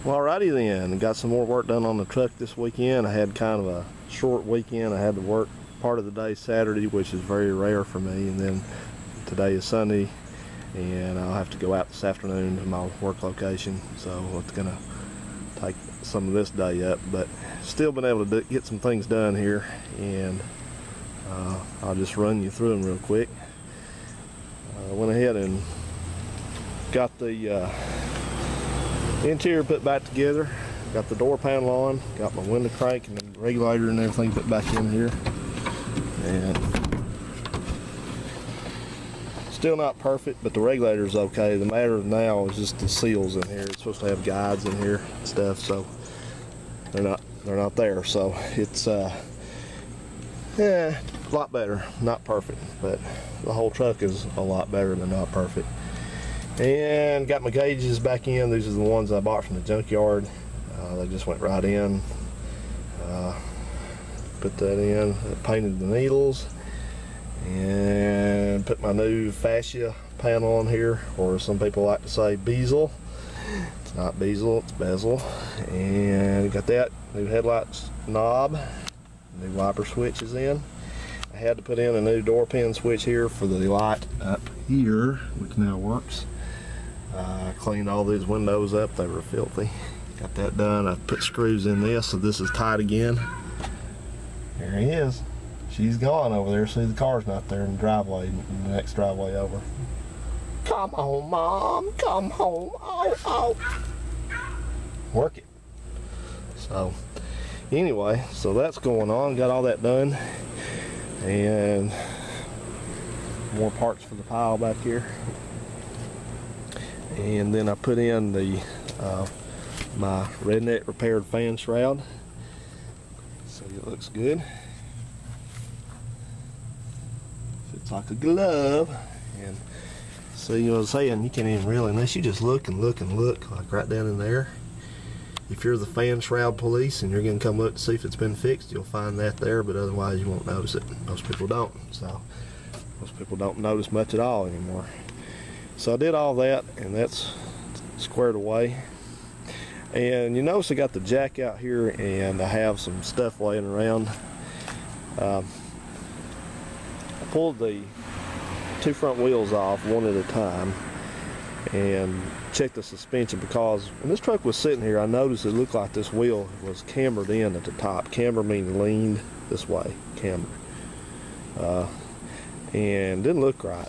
Alrighty then, got some more work done on the truck this weekend. I had kind of a short weekend. I had to work part of the day Saturday, which is very rare for me, and then today is Sunday, and I'll have to go out this afternoon to my work location, so it's gonna take some of this day up, but still been able to get some things done here, and I'll just run you through them real quick. Went ahead and got the interior put back together, got the door panel on, got my window crank and the regulator and everything put back in here, and still not perfect, but the regulator's okay. The matter now is just the seals in here. It's supposed to have guides in here and stuff, so they're not there, so it's a lot better. Not perfect, but the whole truck is a lot better than not perfect. And got my gauges back in. These are the ones I bought from the junkyard. They just went right in. Put that in, painted the needles, and put my new fascia panel on here, or some people like to say bezel. It's not bezel, it's bezel. And got that new headlights knob, new wiper switches in. I had to put in a new door pin switch here for the light up here, which now works. I cleaned all these windows up, they were filthy. Got that done. I put screws in this, so this is tight again. There he is. She's gone over there. See, the car's not there in the driveway, in the next driveway over. Come home, Mom, come home. Oh. Work it. So, anyway, so that's going on. Got all that done. And more parts for the pile back here. And then I put in the my redneck repaired fan shroud, so it looks good. Fits like a glove. And see, you know what I'm saying, you can't even really, unless you just look and look and look, like right down in there. If you're the fan shroud police and you're gonna come look to see if it's been fixed, you'll find that there, but otherwise you won't notice it. Most people don't, so most people don't notice much at all anymore. So I did all that, and that's squared away. And you notice I got the jack out here, and I have some stuff laying around. I pulled the two front wheels off one at a time and checked the suspension, because when this truck was sitting here, I noticed it looked like this wheel was cambered in at the top. Camber means leaned this way, camber. And didn't look right.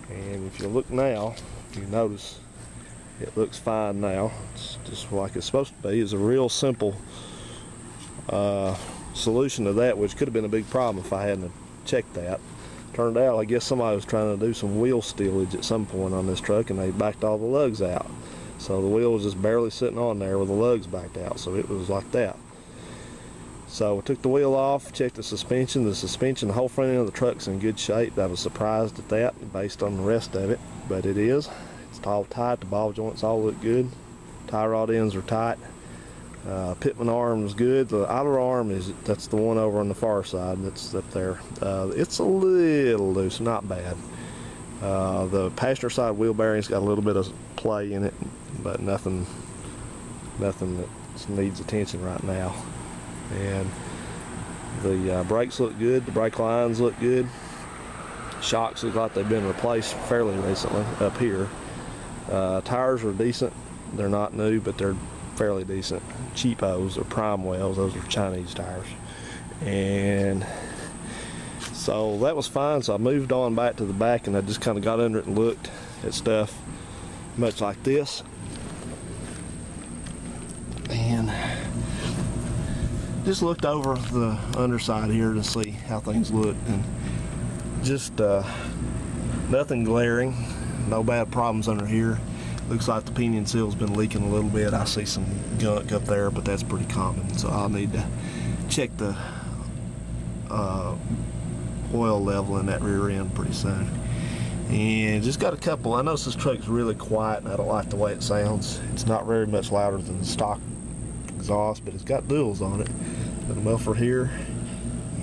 And if you look now, you notice it looks fine now. It's just like it's supposed to be. It's a real simple solution to that, which could have been a big problem if I hadn't checked that. Turned out, I guess somebody was trying to do some wheel stealage at some point on this truck, and they backed all the lugs out. So the wheel was just barely sitting on there with the lugs backed out, so it was like that. So I took the wheel off, checked the suspension. The whole front end of the truck's in good shape. I was surprised at that based on the rest of it, but it is. It's all tight, the ball joints all look good. Tie rod ends are tight. Pitman arm is good. The idler arm that's the one over on the far side that's up there. It's a little loose, not bad. The passenger side wheel bearing's got a little bit of play in it, but nothing that needs attention right now. And the brakes look good, the brake lines look good. Shocks look like they've been replaced fairly recently up here. Tires are decent. They're not new, but they're fairly decent. Cheapos or prime wells, those are Chinese tires. And so that was fine, so I moved on back to the back, and I just kind of got under it and looked at stuff much like this. And just looked over the underside here to see how things look, and just nothing glaring, no bad problems under here. Looks like the pinion seal's been leaking a little bit. I see some gunk up there, but that's pretty common, so I'll need to check the oil level in that rear end pretty soon. And just got a couple. I noticed this truck's really quiet, and I don't like the way it sounds. It's not very much louder than the stock exhaust, but it's got duals on it. Got a muffler here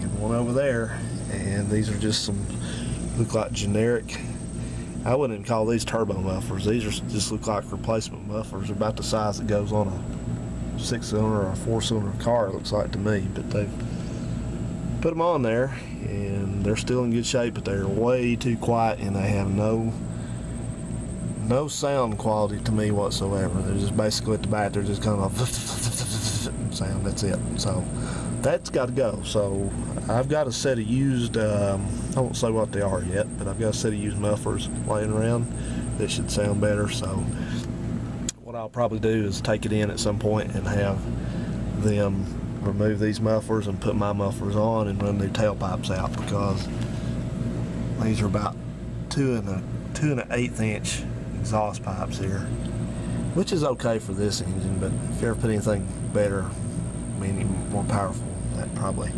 and one over there, and these are just some look like generic I wouldn't even call these turbo mufflers. These just look like replacement mufflers. They're about the size that goes on a 6-cylinder or a 4-cylinder car, it looks like to me. But they've put them on there, and they're still in good shape, but they're way too quiet, and they have no sound quality to me whatsoever. They're just basically at the back, they're just kind of sound, that's it. So that's got to go. So I've got a set of used, I won't say what they are yet, but I've got a set of used mufflers laying around that should sound better. So what I'll probably do is take it in at some point and have them remove these mufflers and put my mufflers on and run their tailpipes out, because these are about 2 1/8 inch exhaust pipes here, which is okay for this engine, but if you ever put anything better, meaning more powerful, that probably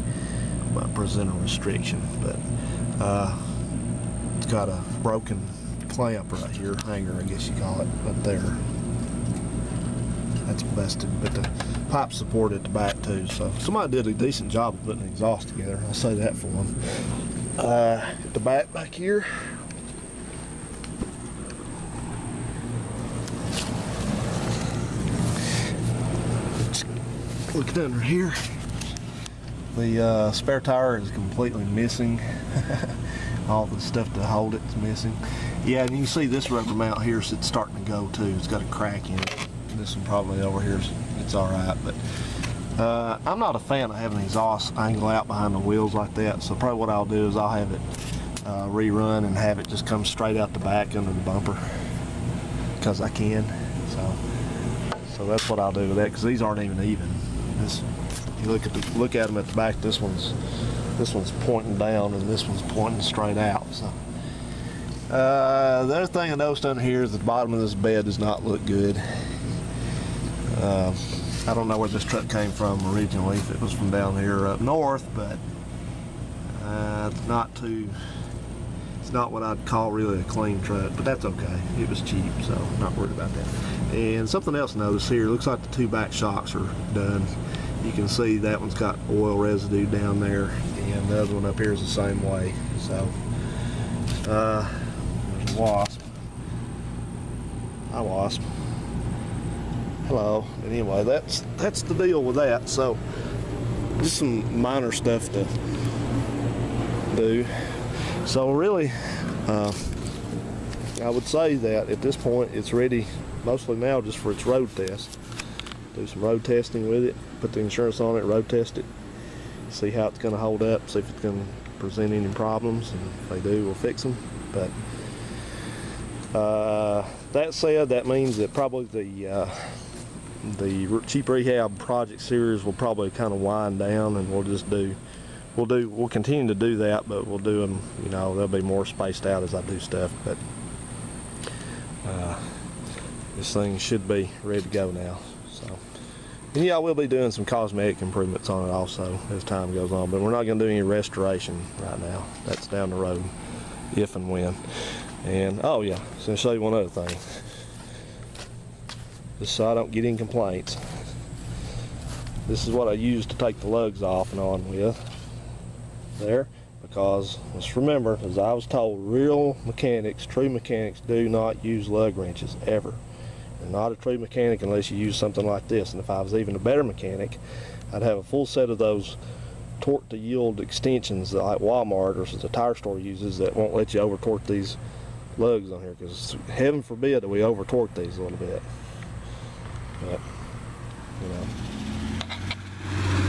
might present a restriction. But it's got a broken clamp right here, hanger I guess you call it, right there. That's busted, but the pipe support at the back too, so somebody did a decent job of putting the exhaust together, I'll say that for them. At the back here, looking under here, the spare tire is completely missing. All the stuff to hold it is missing. Yeah, and you can see this rubber mount here is starting to go too. It's got a crack in it. This one probably over here, it's alright, but I'm not a fan of having the exhaust angle out behind the wheels like that, so probably what I'll do is I'll have it rerun and have it just come straight out the back under the bumper, because I can. So that's what I'll do with that, because these aren't even even. This, you look at them at the back. This one's pointing down and this one's pointing straight out. So the other thing I noticed under here is the bottom of this bed does not look good. I don't know where this truck came from originally, if it was from down here up north, but it's not what I'd call really a clean truck, but that's okay. It was cheap, so I'm not worried about that. And something else I noticed here, looks like the 2 back shocks are done. You can see that one's got oil residue down there, and the other one up here is the same way. So there's a wasp. Hi, wasp. Hello. But anyway, that's the deal with that. So just some minor stuff to do. So really, I would say that at this point it's ready mostly now just for its road test. Do some road testing with it, put the insurance on it, road test it, see how it's going to hold up, see if it's going to present any problems, and if they do, we'll fix them. But that said, that means that probably the cheap rehab project series will probably kind of wind down, and we'll continue to do that, but we'll do them, you know, they'll be more spaced out as I do stuff. But this thing should be ready to go now. So, and yeah, we'll be doing some cosmetic improvements on it also as time goes on, but we're not going to do any restoration right now. That's down the road, if and when. And oh yeah, so I'll show you one other thing, just so I don't get any complaints. This is what I use to take the lugs off and on with there, because let's remember, as I was told, real mechanics, true mechanics, do not use lug wrenches ever. You're not a true mechanic unless you use something like this. And if I was even a better mechanic, I'd have a full set of those torque to yield extensions that like Walmart or the tire store uses that won't let you over torque these lugs on here, because heaven forbid that we over torque these a little bit. But you know,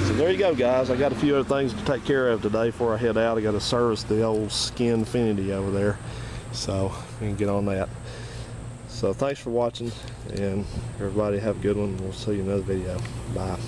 so there you go, guys. I got a few other things to take care of today before I head out. I got to service the old Skinfinity over there, so we can get on that. So thanks for watching, and everybody have a good one. We'll see you in another video. Bye.